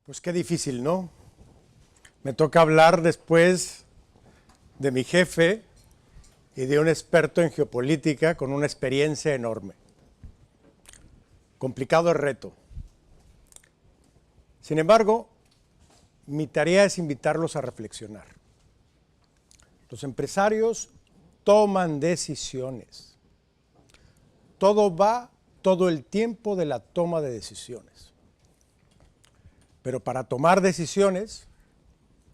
Pues qué difícil, ¿no? Me toca hablar después de mi jefe y de un experto en geopolítica con una experiencia enorme. Complicado el reto. Sin embargo, mi tarea es invitarlos a reflexionar. Los empresarios toman decisiones. Todo va todo el tiempo de la toma de decisiones. Pero para tomar decisiones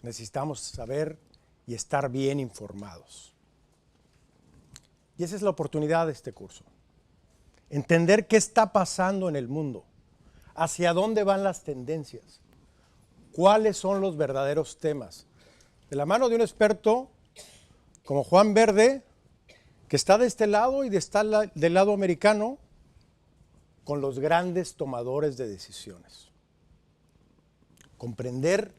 necesitamos saber y estar bien informados. Y esa es la oportunidad de este curso. Entender qué está pasando en el mundo, hacia dónde van las tendencias, cuáles son los verdaderos temas. De la mano de un experto como Juan Verde, que está de este lado y está del lado americano, con los grandes tomadores de decisiones. Comprender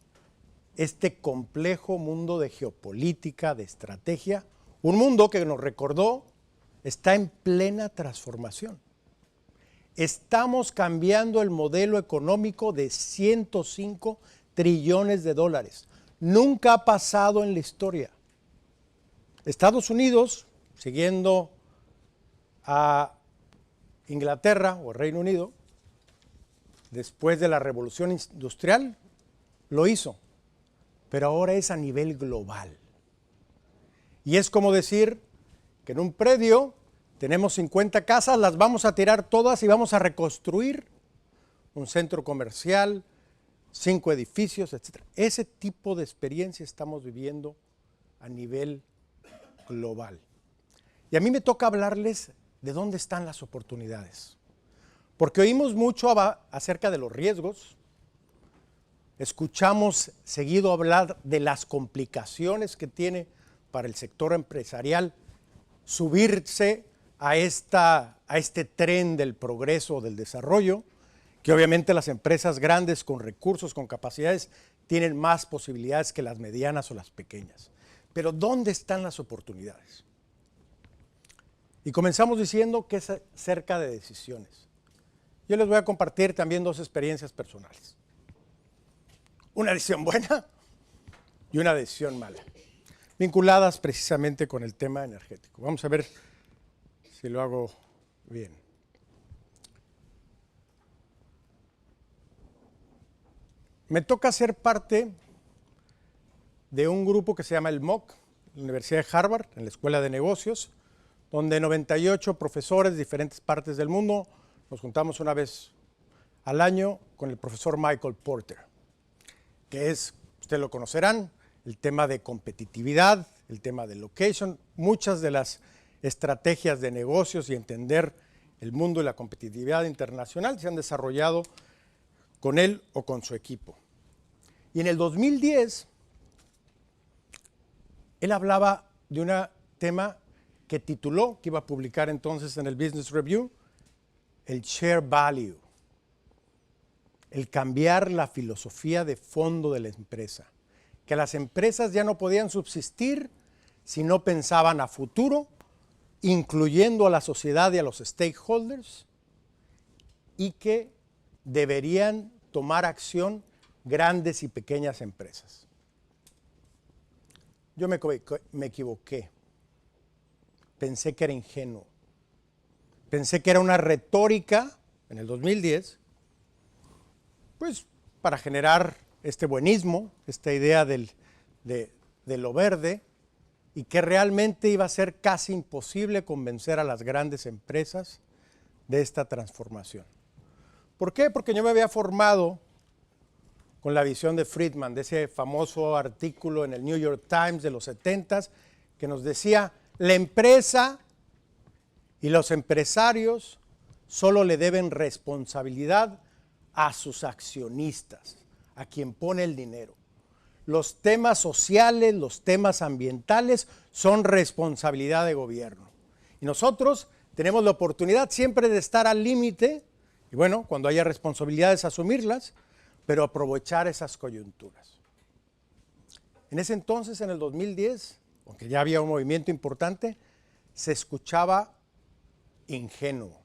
este complejo mundo de geopolítica, de estrategia, un mundo que nos recordó está en plena transformación. Estamos cambiando el modelo económico de 105 trillones de dólares. Nunca ha pasado en la historia. Estados Unidos, siguiendo a Inglaterra o el Reino Unido, después de la Revolución Industrial, lo hizo, pero ahora es a nivel global. Y es como decir que en un predio tenemos 50 casas, las vamos a tirar todas y vamos a reconstruir un centro comercial, 5 edificios, etc. Ese tipo de experiencia estamos viviendo a nivel global. Y a mí me toca hablarles de dónde están las oportunidades. Porque oímos mucho acerca de los riesgos, escuchamos seguido hablar de las complicaciones que tiene para el sector empresarial subirse a este tren del progreso, del desarrollo, que obviamente las empresas grandes con recursos, con capacidades, tienen más posibilidades que las medianas o las pequeñas. Pero ¿dónde están las oportunidades? Y comenzamos diciendo que es acerca de decisiones. Yo les voy a compartir también dos experiencias personales. Una decisión buena y una decisión mala, vinculadas precisamente con el tema energético. Vamos a ver si lo hago bien. Me toca ser parte de un grupo que se llama el MOOC, la Universidad de Harvard, en la Escuela de Negocios, donde 98 profesores de diferentes partes del mundo nos juntamos una vez al año con el profesor Michael Porter, que es, ustedes lo conocerán, el tema de competitividad, el tema de location, muchas de las estrategias de negocios y entender el mundo y la competitividad internacional se han desarrollado con él o con su equipo. Y en el 2010, él hablaba de un tema que tituló, que iba a publicar entonces en el Business Review, el share value, el cambiar la filosofía de fondo de la empresa, que las empresas ya no podían subsistir si no pensaban a futuro, incluyendo a la sociedad y a los stakeholders, y que deberían tomar acción grandes y pequeñas empresas. Yo me equivoqué. Pensé que era ingenuo. Pensé que era una retórica en el 2010, pues para generar este buenismo, esta idea de lo verde, y que realmente iba a ser casi imposible convencer a las grandes empresas de esta transformación. ¿Por qué? Porque yo me había formado con la visión de Friedman, de ese famoso artículo en el New York Times de los 70s, que nos decía, la empresa y los empresarios solo le deben responsabilidad a sus accionistas, a quien pone el dinero. Los temas sociales, los temas ambientales son responsabilidad de gobierno. Y nosotros tenemos la oportunidad siempre de estar al límite, y bueno, cuando haya responsabilidades asumirlas, pero aprovechar esas coyunturas. En ese entonces, en el 2010, aunque ya había un movimiento importante, se escuchaba ingenuo.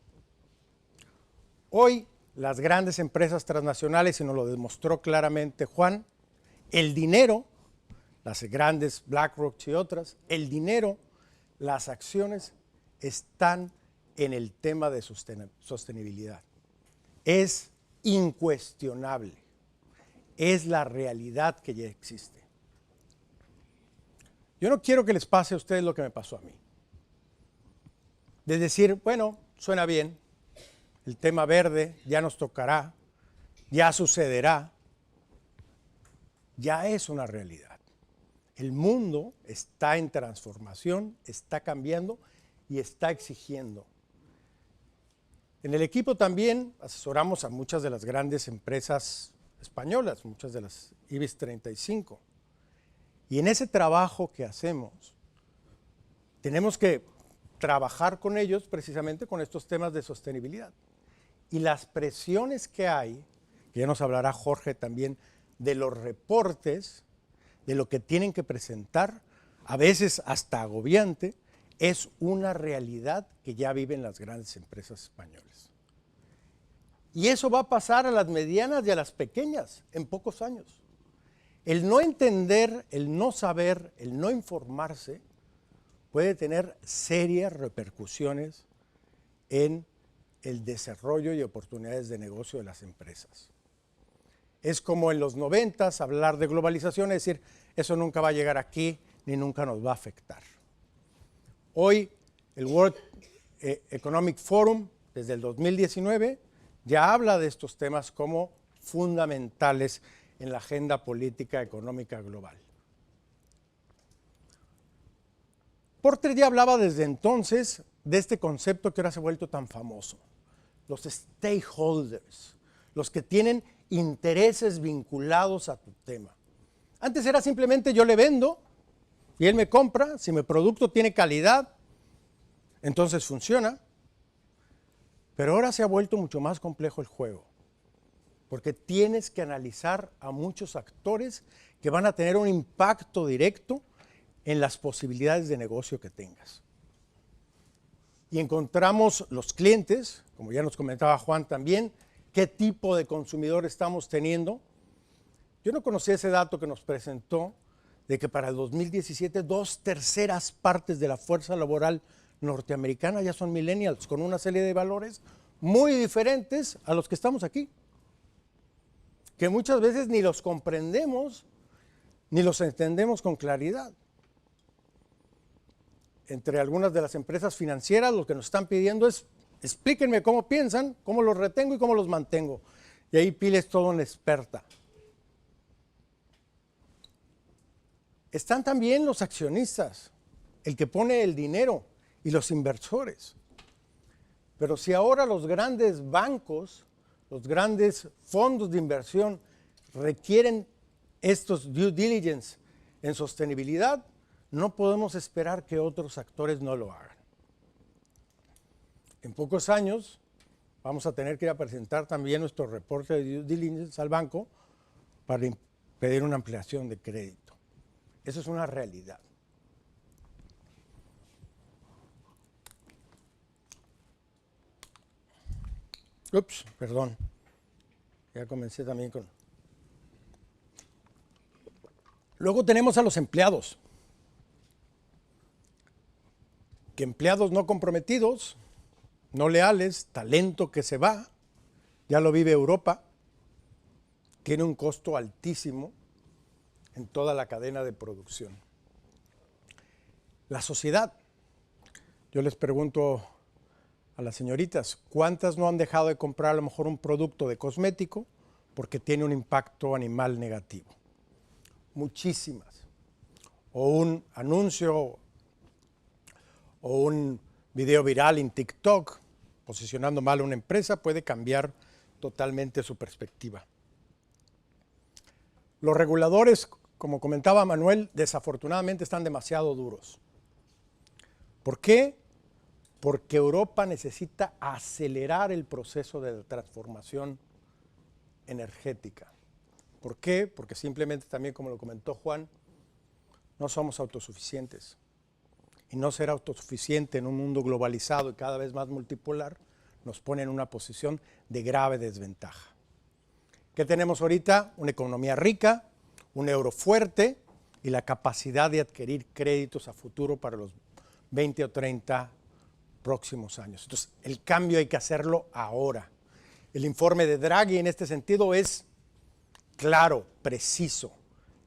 Hoy las grandes empresas transnacionales, y nos lo demostró claramente Juan, el dinero, las grandes BlackRock y otras, el dinero, las acciones están en el tema de sostenibilidad. Es incuestionable, es la realidad que ya existe. Yo no quiero que les pase a ustedes lo que me pasó a mí. De decir, bueno, suena bien, el tema verde ya nos tocará, ya sucederá, ya es una realidad. El mundo está en transformación, está cambiando y está exigiendo. En el equipo también asesoramos a muchas de las grandes empresas españolas, muchas de las IBEX 35. Y en ese trabajo que hacemos, tenemos que trabajar con ellos precisamente con estos temas de sostenibilidad. Y las presiones que hay, que ya nos hablará Jorge también, de los reportes, de lo que tienen que presentar, a veces hasta agobiante, es una realidad que ya viven las grandes empresas españolas. Y eso va a pasar a las medianas y a las pequeñas en pocos años. El no entender, el no saber, el no informarse, puede tener serias repercusiones en el desarrollo y oportunidades de negocio de las empresas. Es como en los 90s hablar de globalización, es decir, eso nunca va a llegar aquí ni nunca nos va a afectar. Hoy el World Economic Forum, desde el 2019, ya habla de estos temas como fundamentales en la agenda política económica global. Porter ya hablaba desde entonces de este concepto que ahora se ha vuelto tan famoso, los stakeholders, los que tienen intereses vinculados a tu tema. Antes era simplemente yo le vendo y él me compra, si mi producto tiene calidad, entonces funciona, pero ahora se ha vuelto mucho más complejo el juego, porque tienes que analizar a muchos actores que van a tener un impacto directo en las posibilidades de negocio que tengas. Y encontramos los clientes, como ya nos comentaba Juan también, qué tipo de consumidor estamos teniendo. Yo no conocía ese dato que nos presentó de que para el 2017 2/3 partes de la fuerza laboral norteamericana ya son millennials, con una serie de valores muy diferentes a los que estamos aquí, que muchas veces ni los comprendemos ni los entendemos con claridad. Entre algunas de las empresas financieras lo que nos están pidiendo es explíquenme cómo piensan, cómo los retengo y cómo los mantengo. Y ahí Pile es toda una experta. Están también los accionistas, el que pone el dinero y los inversores. Pero si ahora los grandes bancos, los grandes fondos de inversión requieren estos due diligence en sostenibilidad, no podemos esperar que otros actores no lo hagan. En pocos años vamos a tener que ir a presentar también nuestro reporte de due diligence al banco para pedir una ampliación de crédito. Eso es una realidad. Ups, perdón. Ya comencé también con... Luego tenemos a los empleados. Que empleados no comprometidos, no leales, talento que se va, ya lo vive Europa, tiene un costo altísimo en toda la cadena de producción. La sociedad, yo les pregunto a las señoritas, ¿cuántas no han dejado de comprar a lo mejor un producto de cosmético porque tiene un impacto animal negativo? Muchísimas. O un anuncio o un video viral en TikTok posicionando mal a una empresa puede cambiar totalmente su perspectiva. Los reguladores, como comentaba Manuel, desafortunadamente están demasiado duros. ¿Por qué? Porque Europa necesita acelerar el proceso de transformación energética. ¿Por qué? Porque simplemente también, como lo comentó Juan, no somos autosuficientes. Y no ser autosuficiente en un mundo globalizado y cada vez más multipolar nos pone en una posición de grave desventaja. ¿Qué tenemos ahorita? Una economía rica, un euro fuerte y la capacidad de adquirir créditos a futuro para los 20 o 30 próximos años. Entonces, el cambio hay que hacerlo ahora. El informe de Draghi en este sentido es claro, preciso.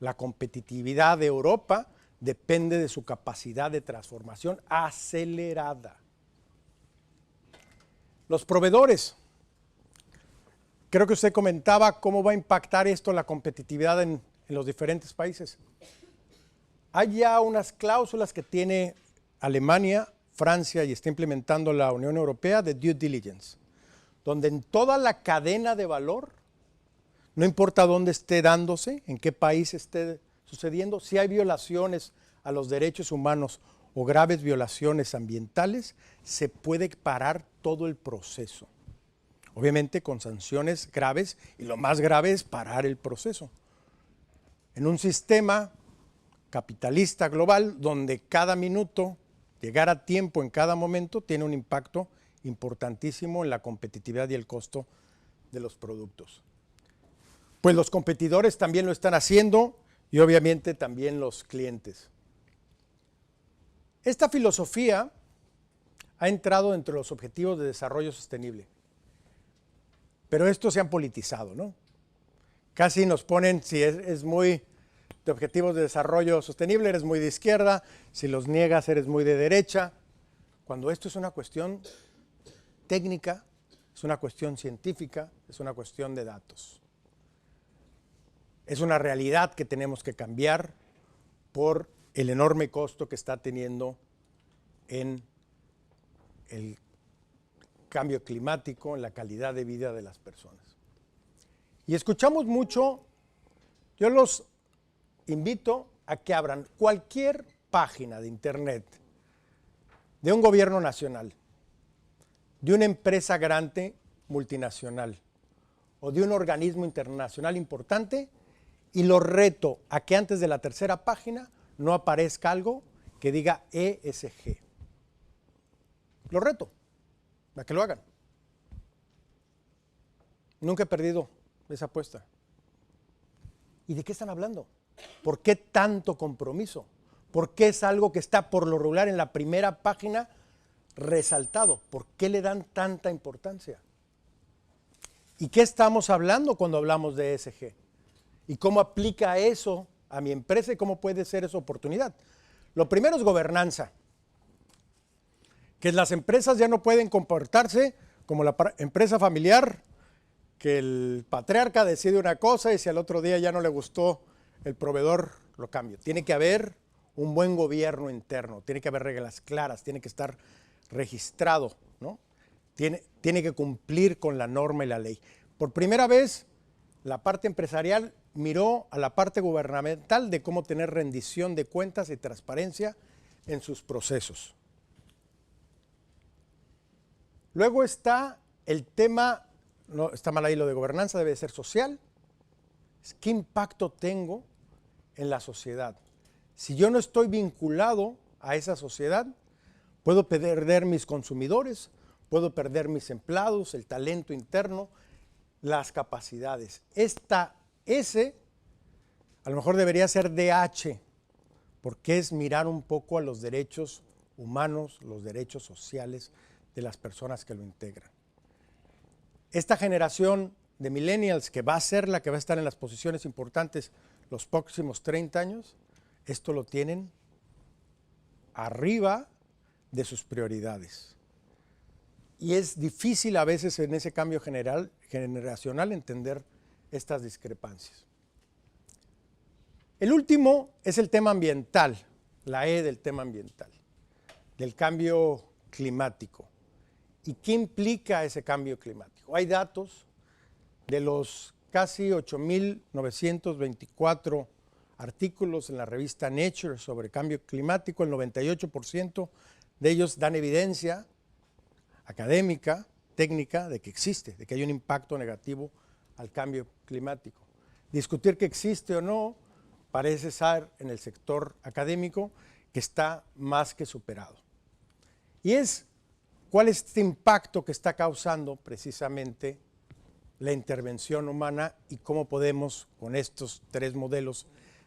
La competitividad de Europa depende de su capacidad de transformación acelerada. Los proveedores. Creo que usted comentaba cómo va a impactar esto la competitividad en los diferentes países. Hay ya unas cláusulas que tiene Alemania, Francia y está implementando la Unión Europea de due diligence, donde en toda la cadena de valor, no importa dónde esté dándose, en qué país esté sucediendo, si hay violaciones a los derechos humanos o graves violaciones ambientales, se puede parar todo el proceso. Obviamente con sanciones graves y lo más grave es parar el proceso. En un sistema capitalista global donde cada minuto, llegar a tiempo en cada momento, tiene un impacto importantísimo en la competitividad y el costo de los productos. Pues los competidores también lo están haciendo y obviamente también los clientes. Esta filosofía ha entrado entre los objetivos de desarrollo sostenible, pero estos se han politizado, ¿no? Casi nos ponen, si es muy de objetivos de desarrollo sostenible, eres muy de izquierda, si los niegas, eres muy de derecha, cuando esto es una cuestión técnica, es una cuestión científica, es una cuestión de datos. Es una realidad que tenemos que cambiar por el enorme costo que está teniendo en el cambio climático, en la calidad de vida de las personas. Y escuchamos mucho, yo los invito a que abran cualquier página de internet de un gobierno nacional, de una empresa grande multinacional o de un organismo internacional importante y los reto a que antes de la tercera página no aparezca algo que diga ESG. Los reto a que lo hagan. Nunca he perdido esa apuesta. ¿Y de qué están hablando? ¿Por qué tanto compromiso? ¿Por qué es algo que está por lo regular en la primera página resaltado? ¿Por qué le dan tanta importancia? ¿Y qué estamos hablando cuando hablamos de ESG? ¿Y cómo aplica eso a mi empresa y cómo puede ser esa oportunidad? Lo primero es gobernanza. Que las empresas ya no pueden comportarse como la empresa familiar, que el patriarca decide una cosa y si al otro día ya no le gustó el proveedor, lo cambia. Tiene que haber un buen gobierno interno, tiene que haber reglas claras, tiene que estar registrado, ¿no? Tiene que cumplir con la norma y la ley. Por primera vez, la parte empresarial miró a la parte gubernamental de cómo tener rendición de cuentas y transparencia en sus procesos. Luego está el tema, no está mal ahí lo de gobernanza, debe de ser social. ¿Qué impacto tengo en la sociedad? Si yo no estoy vinculado a esa sociedad, puedo perder mis consumidores, puedo perder mis empleados, el talento interno, las capacidades. Esta S a lo mejor debería ser DH, porque es mirar un poco a los derechos humanos, los derechos sociales de las personas que lo integran. Esta generación de millennials que va a ser la que va a estar en las posiciones importantes los próximos 30 años, esto lo tienen arriba de sus prioridades. Y es difícil a veces en ese cambio generacional entender estas discrepancias. El último es el tema ambiental, la E del tema ambiental, del cambio climático. ¿Y qué implica ese cambio climático? Hay datos de los casi 8,924 artículos en la revista Nature sobre cambio climático, el 98% de ellos dan evidencia académica, técnica, de que existe, de que hay un impacto negativo al cambio climático. Discutir que existe o no parece ser en el sector académico que está más que superado. Y es cuál es este impacto que está causando precisamente la intervención humana y cómo podemos, con estos 3 modelos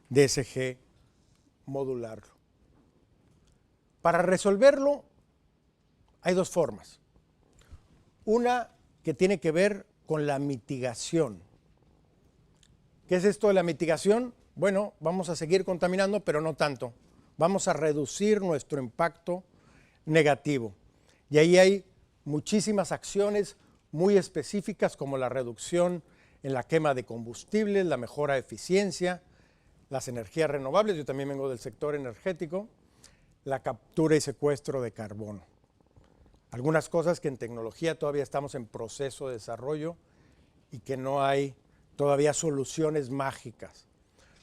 de ESG, modularlo. Para resolverlo hay 2 formas. Una que tiene que ver con la mitigación. ¿Qué es esto de la mitigación? Bueno, vamos a seguir contaminando, pero no tanto. Vamos a reducir nuestro impacto negativo. Y ahí hay muchísimas acciones muy específicas como la reducción en la quema de combustibles, la mejora de eficiencia, las energías renovables, yo también vengo del sector energético, la captura y secuestro de carbono. Algunas cosas que en tecnología todavía estamos en proceso de desarrollo y que no hay todavía soluciones mágicas.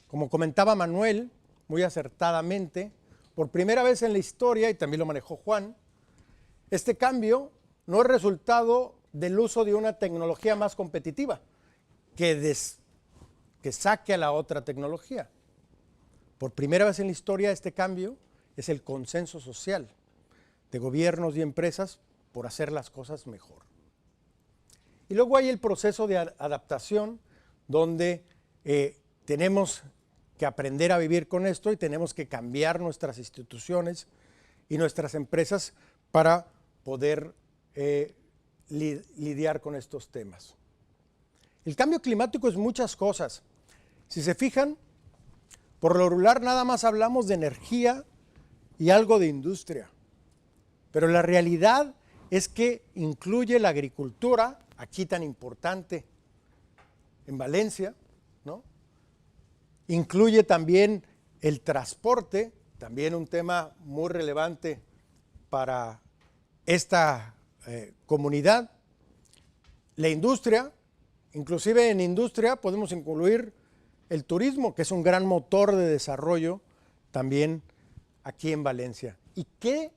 Como comentaba Manuel, muy acertadamente, por primera vez en la historia, y también lo manejó Juan, este cambio no es resultado del uso de una tecnología más competitiva que saque a la otra tecnología. Por primera vez en la historia, este cambio es el consenso social de gobiernos y empresas por hacer las cosas mejor. Y luego hay el proceso de adaptación, donde tenemos que aprender a vivir con esto y tenemos que cambiar nuestras instituciones y nuestras empresas para poder lidiar con estos temas. El cambio climático es muchas cosas. Si se fijan, por lo regular nada más hablamos de energía y algo de industria, pero la realidad es que incluye la agricultura, aquí tan importante en Valencia, ¿no? Incluye también el transporte, también un tema muy relevante para esta comunidad, la industria, inclusive en industria podemos incluir el turismo, que es un gran motor de desarrollo también aquí en Valencia. Y qué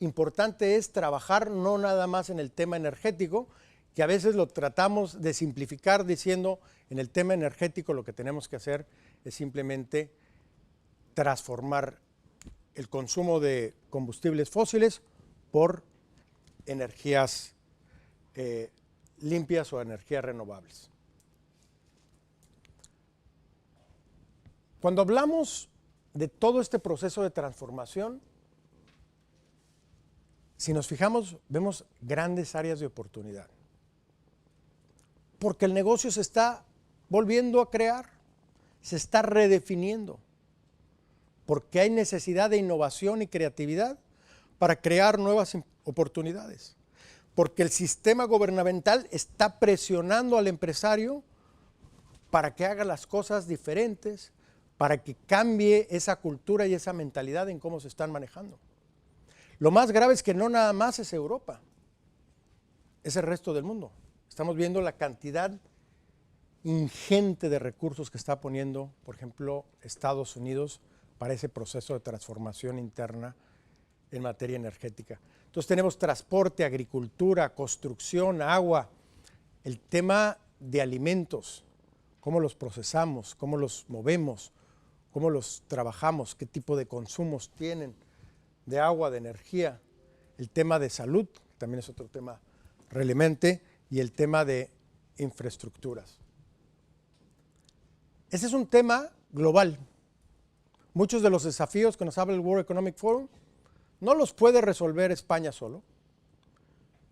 importante es trabajar no nada más en el tema energético, que a veces lo tratamos de simplificar diciendo en el tema energético lo que tenemos que hacer es simplemente transformar el consumo de combustibles fósiles por energías limpias o energías renovables. Cuando hablamos de todo este proceso de transformación, si nos fijamos, vemos grandes áreas de oportunidad. Porque el negocio se está volviendo a crear, se está redefiniendo. Porque hay necesidad de innovación y creatividad para crear nuevas oportunidades. Porque el sistema gubernamental está presionando al empresario para que haga las cosas diferentes, para que cambie esa cultura y esa mentalidad en cómo se están manejando. Lo más grave es que no nada más es Europa, es el resto del mundo. Estamos viendo la cantidad ingente de recursos que está poniendo, por ejemplo, Estados Unidos para ese proceso de transformación interna en materia energética. Entonces tenemos transporte, agricultura, construcción, agua, el tema de alimentos, cómo los procesamos, cómo los movemos, cómo los trabajamos, qué tipo de consumos tienen, de agua, de energía, el tema de salud, también es otro tema relevante, y el tema de infraestructuras. Ese es un tema global. Muchos de los desafíos que nos habla el World Economic Forum no los puede resolver España solo,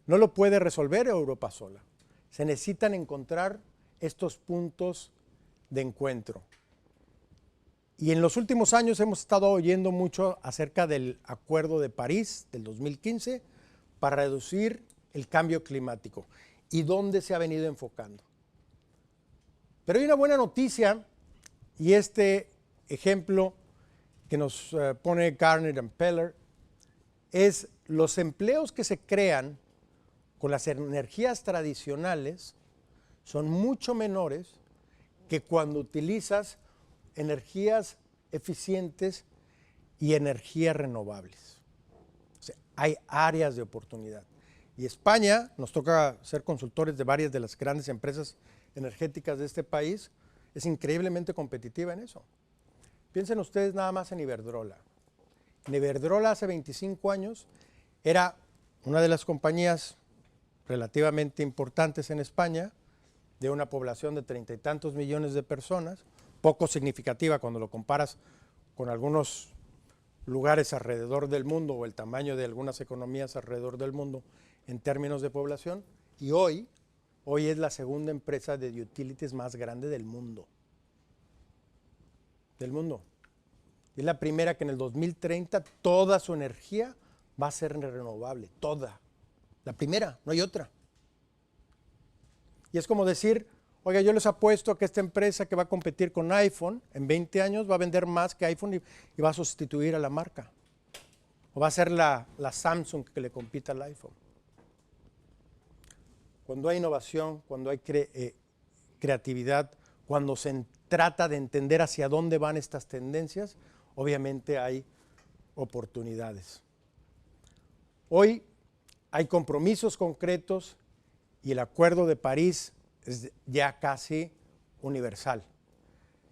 no lo puede resolver Europa sola. Se necesitan encontrar estos puntos de encuentro. Y en los últimos años hemos estado oyendo mucho acerca del Acuerdo de París del 2015 para reducir el cambio climático y dónde se ha venido enfocando. Pero hay una buena noticia, y este ejemplo que nos pone Garner and Peller es los empleos que se crean con las energías tradicionales son mucho menores que cuando utilizas energías eficientes y energías renovables. O sea, hay áreas de oportunidad. Y España, nos toca ser consultores de varias de las grandes empresas energéticas de este país, es increíblemente competitiva en eso. Piensen ustedes nada más en Iberdrola. En Iberdrola hace 25 años era una de las compañías relativamente importantes en España, de una población de 30 y tantos millones de personas, poco significativa cuando lo comparas con algunos lugares alrededor del mundo o el tamaño de algunas economías alrededor del mundo en términos de población, y hoy es la segunda empresa de utilities más grande del mundo. Y es la primera que en el 2030 toda su energía va a ser renovable, toda. La primera, no hay otra. Y es como decir, oiga, yo les apuesto a que esta empresa que va a competir con iPhone en 20 años va a vender más que iPhone y va a sustituir a la marca. O va a ser la Samsung que le compita al iPhone. Cuando hay innovación, cuando hay creatividad, cuando se trata de entender hacia dónde van estas tendencias, obviamente hay oportunidades. Hoy hay compromisos concretos y el Acuerdo de París es ya casi universal.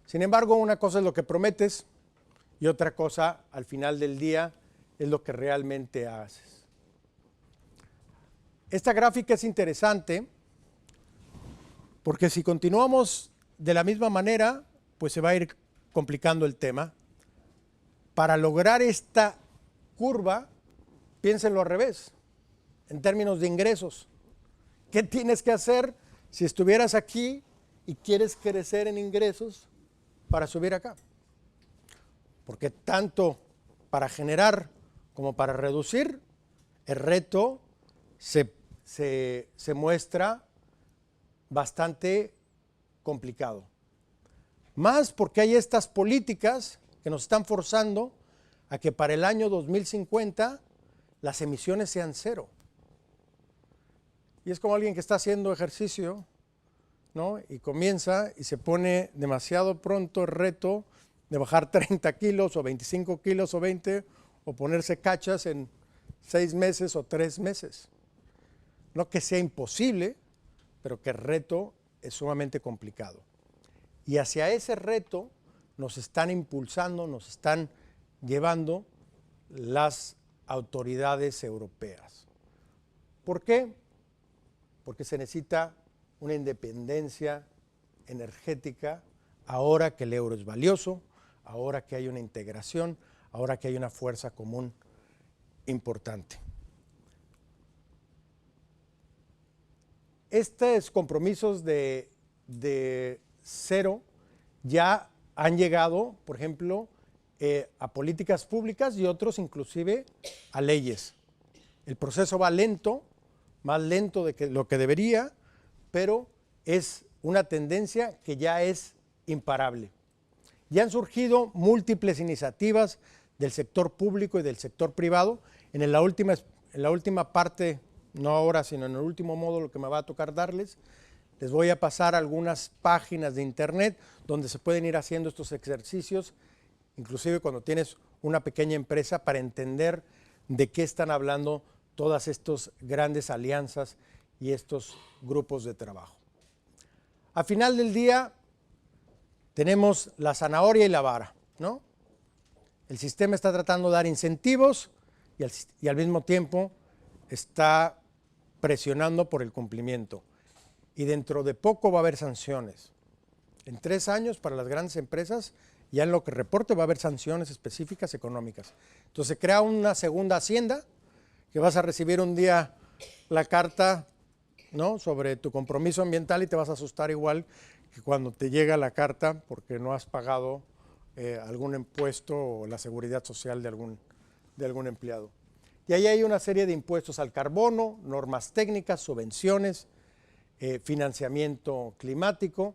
Sin embargo, una cosa es lo que prometes y otra cosa al final del día es lo que realmente haces. Esta gráfica es interesante porque si continuamos de la misma manera, pues se va a ir complicando el tema. Para lograr esta curva, piénsenlo al revés, en términos de ingresos. ¿Qué tienes que hacer si estuvieras aquí y quieres crecer en ingresos para subir acá? Porque tanto para generar como para reducir, el reto se muestra bastante complicado. Más porque hay estas políticas que nos están forzando a que para el año 2050 las emisiones sean cero. Y es como alguien que está haciendo ejercicio, ¿no? Y comienza y se pone demasiado pronto el reto de bajar 30 kilos o 25 kilos o 20 o ponerse cachas en 6 meses o 3 meses. No que sea imposible, pero que el reto es sumamente complicado. Y hacia ese reto nos están impulsando, nos están llevando las autoridades europeas. ¿Por qué? Porque se necesita una independencia energética ahora que el euro es valioso, ahora que hay una integración, ahora que hay una fuerza común importante. Estos compromisos de cero ya han llegado, por ejemplo, a políticas públicas y otros inclusive a leyes. El proceso va lento, más lento de lo que debería, pero es una tendencia que ya es imparable. Ya han surgido múltiples iniciativas del sector público y del sector privado. En la última parte, no ahora, sino en el último módulo que me va a tocar darles, les voy a pasar algunas páginas de internet donde se pueden ir haciendo estos ejercicios, inclusive cuando tienes una pequeña empresa, para entender de qué están hablando todas estas grandes alianzas y estos grupos de trabajo. Al final del día tenemos la zanahoria y la vara, ¿no? El sistema está tratando de dar incentivos y al mismo tiempo está presionando por el cumplimiento. Y dentro de poco va a haber sanciones. En 3 años para las grandes empresas, ya en lo que reporte va a haber sanciones específicas económicas. Entonces se crea una segunda hacienda que vas a recibir un día la carta, ¿no?, sobre tu compromiso ambiental y te vas a asustar igual que cuando te llega la carta porque no has pagado algún impuesto o la seguridad social de algún empleado. Y ahí hay una serie de impuestos al carbono, normas técnicas, subvenciones, financiamiento climático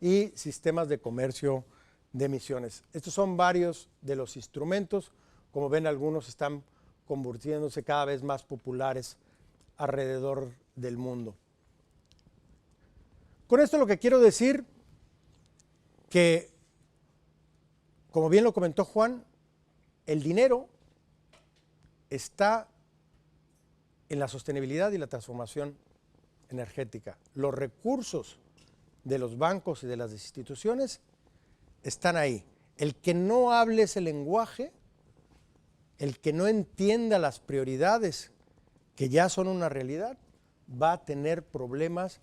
y sistemas de comercio de emisiones. Estos son varios de los instrumentos. Como ven, algunos están convirtiéndose cada vez más populares alrededor del mundo. Con esto lo que quiero decir que, como bien lo comentó Juan, el dinero está en la sostenibilidad y la transformación energética. Los recursos de los bancos y de las instituciones están ahí. El que no hable ese lenguaje, el que no entienda las prioridades que ya son una realidad, va a tener problemas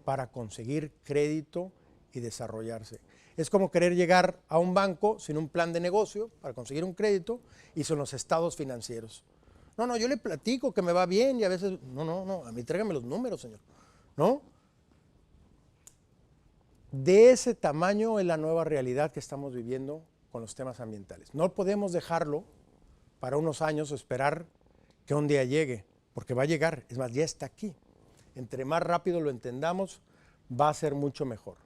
para conseguir crédito y desarrollarse. Es como querer llegar a un banco sin un plan de negocio para conseguir un crédito y son los estados financieros. No, yo le platico que me va bien y a veces, no, a mí tráigame los números, señor, ¿no? De ese tamaño es la nueva realidad que estamos viviendo con los temas ambientales. No podemos dejarlo para unos años o esperar que un día llegue, porque va a llegar, es más, ya está aquí. Entre más rápido lo entendamos, va a ser mucho mejor.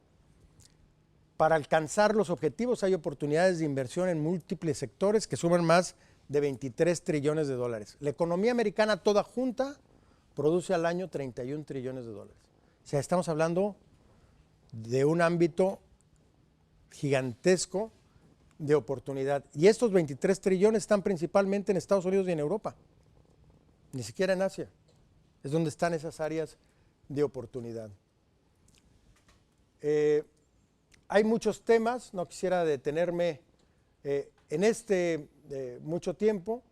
Para alcanzar los objetivos hay oportunidades de inversión en múltiples sectores que suman más de 23 trillones de dólares. La economía americana toda junta produce al año 31 trillones de dólares. O sea, estamos hablando de un ámbito gigantesco de oportunidad. Y estos 23 trillones están principalmente en Estados Unidos y en Europa, ni siquiera en Asia. Es donde están esas áreas de oportunidad. Hay muchos temas, no quisiera detenerme en mucho tiempo,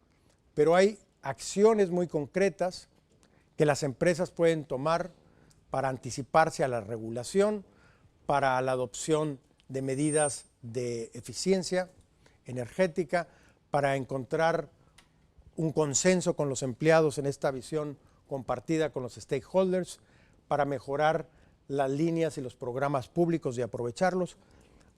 pero hay acciones muy concretas que las empresas pueden tomar para anticiparse a la regulación, para la adopción de medidas de eficiencia energética, para encontrar un consenso con los empleados en esta visión compartida con los stakeholders, para mejorar las líneas y los programas públicos y aprovecharlos.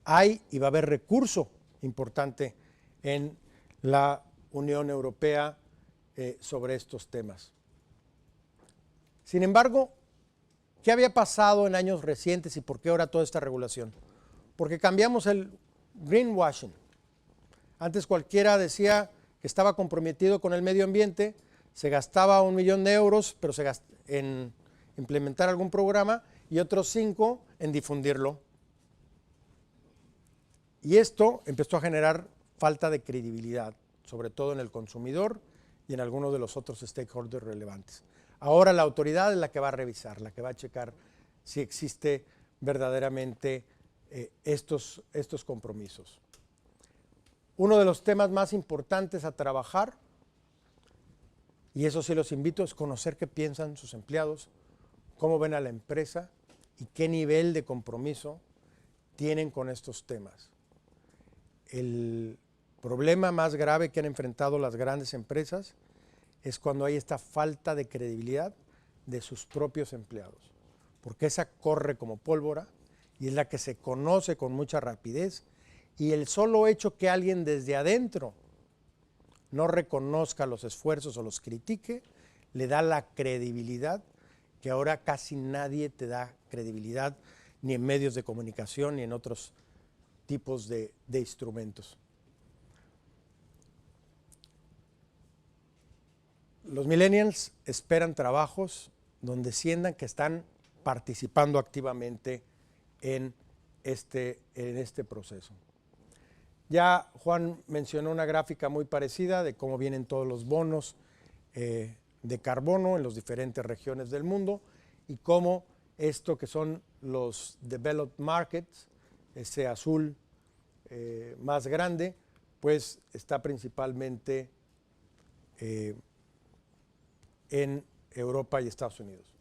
Hay y va a haber recurso importante en la Unión Europea sobre estos temas. Sin embargo, ¿qué había pasado en años recientes y por qué ahora toda esta regulación? Porque cambiamos el greenwashing. Antes cualquiera decía que estaba comprometido con el medio ambiente, se gastaba 1 millón de euros pero en implementar algún programa y otros 5 en difundirlo. Y esto empezó a generar falta de credibilidad, sobre todo en el consumidor y en algunos de los otros stakeholders relevantes. Ahora la autoridad es la que va a revisar, la que va a checar si existe verdaderamente estos compromisos. Uno de los temas más importantes a trabajar, y eso sí los invito, es conocer qué piensan sus empleados, cómo ven a la empresa y qué nivel de compromiso tienen con estos temas. El problema más grave que han enfrentado las grandes empresas es cuando hay esta falta de credibilidad de sus propios empleados, porque esa corre como pólvora y es la que se conoce con mucha rapidez, y el solo hecho que alguien desde adentro no reconozca los esfuerzos o los critique, le da la credibilidad que ahora casi nadie te da credibilidad, ni en medios de comunicación ni en otros tipos de instrumentos. Los millennials esperan trabajos donde sientan que están participando activamente en este proceso. Ya Juan mencionó una gráfica muy parecida de cómo vienen todos los bonos de carbono en las diferentes regiones del mundo y cómo esto que son los developed markets, ese azul más grande, pues está principalmente en Europa y Estados Unidos.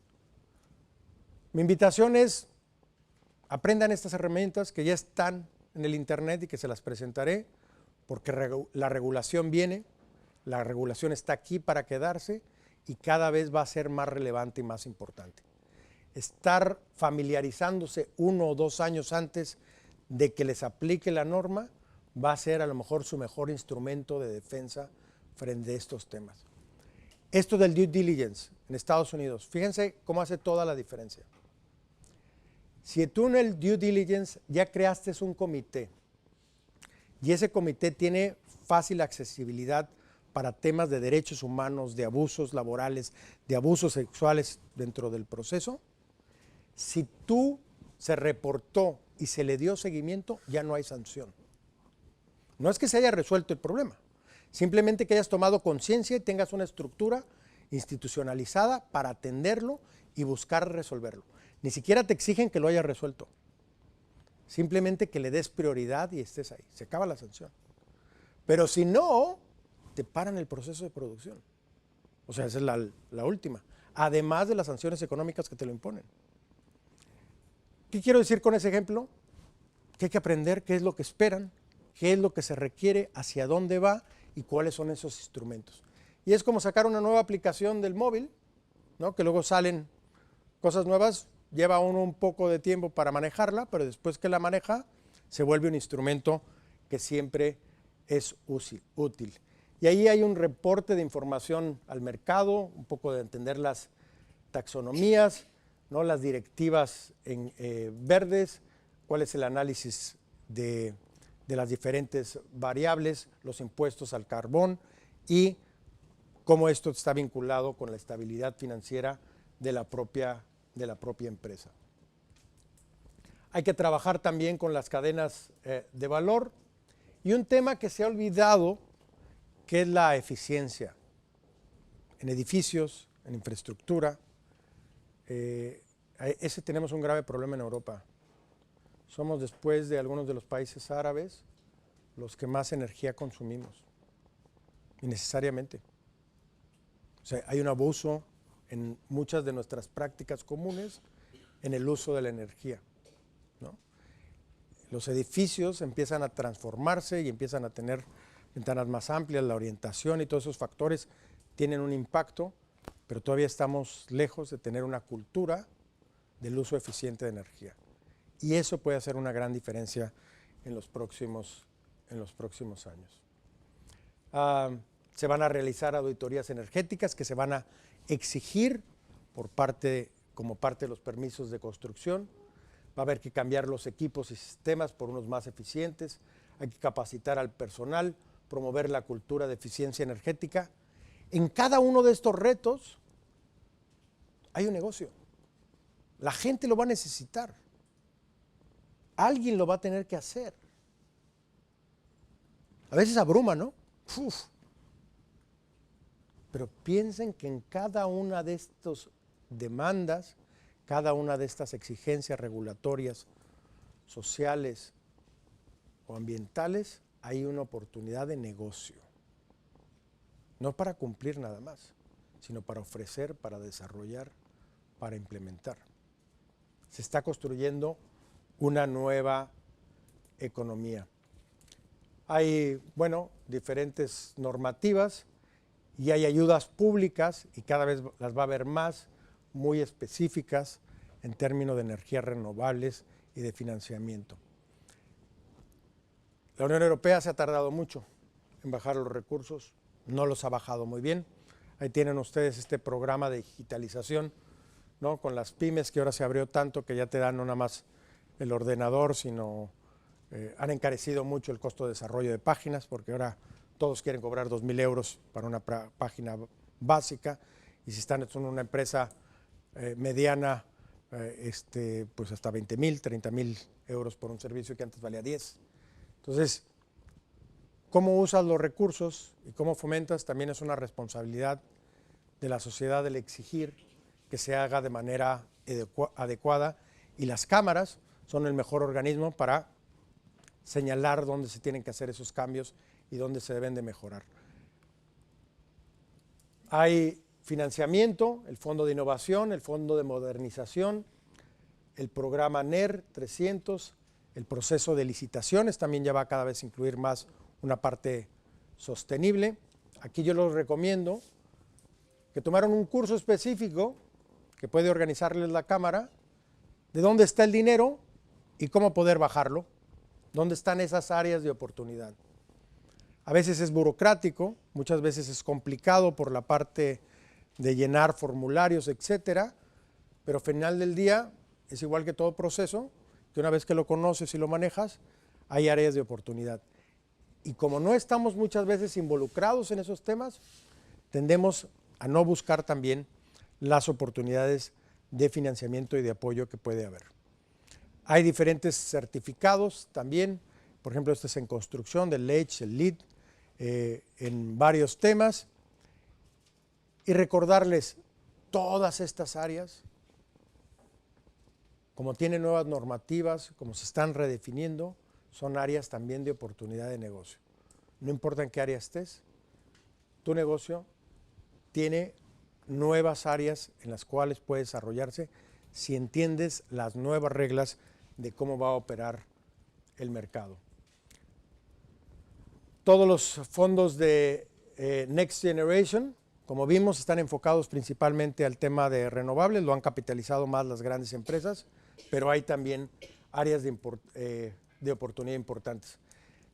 Mi invitación es, aprendan estas herramientas que ya están en el internet y que se las presentaré, porque la regulación viene, la regulación está aquí para quedarse y cada vez va a ser más relevante y más importante. Estar familiarizándose 1 o 2 años antes de que les aplique la norma va a ser a lo mejor su mejor instrumento de defensa frente a estos temas. Esto del due diligence en Estados Unidos, fíjense cómo hace toda la diferencia. Si tú en el due diligence ya creaste un comité y ese comité tiene fácil accesibilidad para temas de derechos humanos, de abusos laborales, de abusos sexuales dentro del proceso, si tú se reportó y se le dio seguimiento, ya no hay sanción. No es que se haya resuelto el problema, simplemente que hayas tomado conciencia y tengas una estructura institucionalizada para atenderlo y buscar resolverlo. Ni siquiera te exigen que lo hayas resuelto, simplemente que le des prioridad y estés ahí. Se acaba la sanción. Pero si no, te paran el proceso de producción. O sea, esa es la última. Además de las sanciones económicas que te lo imponen. ¿Qué quiero decir con ese ejemplo? Que hay que aprender qué es lo que esperan, qué es lo que se requiere, hacia dónde va y cuáles son esos instrumentos. Y es como sacar una nueva aplicación del móvil, ¿no? Que luego salen cosas nuevas, lleva uno un poco de tiempo para manejarla, pero después que la maneja, se vuelve un instrumento que siempre es útil. Y ahí hay un reporte de información al mercado, un poco de entender las taxonomías, ¿no? Las directivas verdes, cuál es el análisis de las diferentes variables, los impuestos al carbón y cómo esto está vinculado con la estabilidad financiera de la propia empresa. Hay que trabajar también con las cadenas de valor y un tema que se ha olvidado, que es la eficiencia en edificios, en infraestructura. Ese tenemos un grave problema en Europa. Somos, después de algunos de los países árabes, los que más energía consumimos, innecesariamente. O sea, hay un abuso en muchas de nuestras prácticas comunes en el uso de la energía, ¿no? Los edificios empiezan a transformarse y empiezan a tener ventanas más amplias, la orientación y todos esos factores tienen un impacto, pero todavía estamos lejos de tener una cultura del uso eficiente de energía. Y eso puede hacer una gran diferencia en los próximos años. Se van a realizar auditorías energéticas que se van a exigir como parte de los permisos de construcción. Va a haber que cambiar los equipos y sistemas por unos más eficientes. Hay que capacitar al personal, promover la cultura de eficiencia energética. En cada uno de estos retos hay un negocio. La gente lo va a necesitar. Alguien lo va a tener que hacer. A veces abruma, ¿no? Uf. Pero piensen que en cada una de estas demandas, cada una de estas exigencias regulatorias, sociales o ambientales, hay una oportunidad de negocio. No para cumplir nada más, sino para ofrecer, para desarrollar, para implementar. Se está construyendo una nueva economía. Hay, diferentes normativas y hay ayudas públicas y cada vez las va a haber más, muy específicas en términos de energías renovables y de financiamiento. La Unión Europea se ha tardado mucho en bajar los recursos, no los ha bajado muy bien. Ahí tienen ustedes este programa de digitalización, ¿no? Con las pymes, que ahora se abrió tanto que ya te dan no nada más el ordenador, sino han encarecido mucho el costo de desarrollo de páginas, porque ahora todos quieren cobrar 2,000 euros para una página básica, y si están en una empresa mediana, pues hasta 20,000, 30,000 euros por un servicio que antes valía 10. Entonces, cómo usas los recursos y cómo fomentas también es una responsabilidad de la sociedad el exigir que se haga de manera adecuada, y las cámaras son el mejor organismo para señalar dónde se tienen que hacer esos cambios y dónde se deben de mejorar. Hay financiamiento, el Fondo de Innovación, el Fondo de Modernización, el programa NER 300, el proceso de licitaciones también ya va cada vez a incluir más una parte sostenible. Aquí yo les recomiendo que tomaran un curso específico que puede organizarles la Cámara, de dónde está el dinero y cómo poder bajarlo, dónde están esas áreas de oportunidad. A veces es burocrático, muchas veces es complicado por la parte de llenar formularios, etcétera, pero al final del día es igual que todo proceso, que una vez que lo conoces y lo manejas, hay áreas de oportunidad. Y como no estamos muchas veces involucrados en esos temas, tendemos a no buscar también las oportunidades de financiamiento y de apoyo que puede haber. Hay diferentes certificados también, por ejemplo, este es en construcción, del LEED, el LEED, en varios temas. Y recordarles, todas estas áreas, como tienen nuevas normativas, como se están redefiniendo, son áreas también de oportunidad de negocio. No importa en qué área estés, tu negocio tiene nuevas áreas en las cuales puede desarrollarse si entiendes las nuevas reglas de cómo va a operar el mercado. Todos los fondos de Next Generation, como vimos, están enfocados principalmente al tema de renovables, lo han capitalizado más las grandes empresas, pero hay también áreas de oportunidad importantes.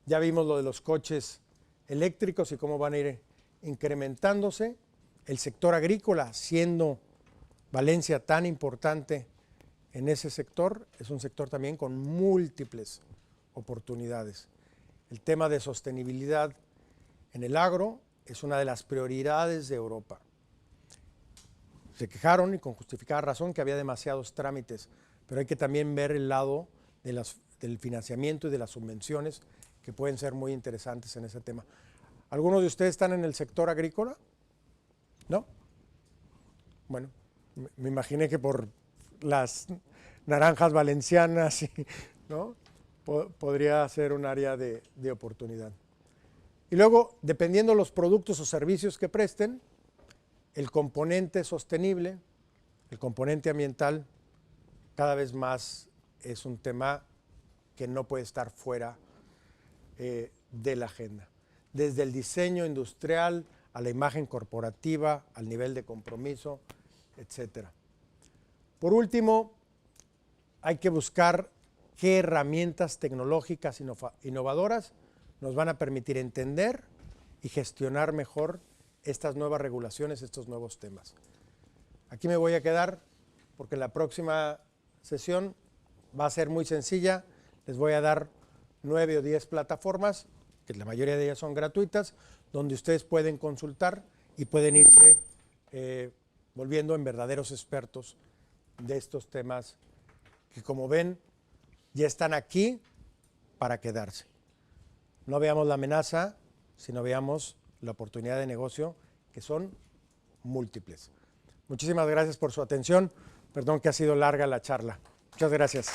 Ya vimos lo de los coches eléctricos y cómo van a ir incrementándose. El sector agrícola, siendo Valencia tan importante en ese sector, es un sector también con múltiples oportunidades. El tema de sostenibilidad en el agro es una de las prioridades de Europa. Se quejaron, y con justificada razón, que había demasiados trámites, pero hay que también ver el lado de del financiamiento y de las subvenciones, que pueden ser muy interesantes en ese tema. ¿Algunos de ustedes están en el sector agrícola? ¿No? Bueno, me imaginé que por las naranjas valencianas, ¿no? Podría ser un área de oportunidad. Y luego, dependiendo de los productos o servicios que presten, el componente sostenible, el componente ambiental, cada vez más es un tema que no puede estar fuera de la agenda. Desde el diseño industrial a la imagen corporativa, al nivel de compromiso, etc. Por último, hay que buscar qué herramientas tecnológicas innovadoras nos van a permitir entender y gestionar mejor estas nuevas regulaciones, estos nuevos temas. Aquí me voy a quedar porque en la próxima sesión va a ser muy sencilla. Les voy a dar 9 o 10 plataformas, que la mayoría de ellas son gratuitas, donde ustedes pueden consultar y pueden irse volviendo en verdaderos expertos de estos temas que, como ven, ya están aquí para quedarse. No veamos la amenaza, sino veamos la oportunidad de negocio, que son múltiples. Muchísimas gracias por su atención. Perdón que ha sido larga la charla. Muchas gracias.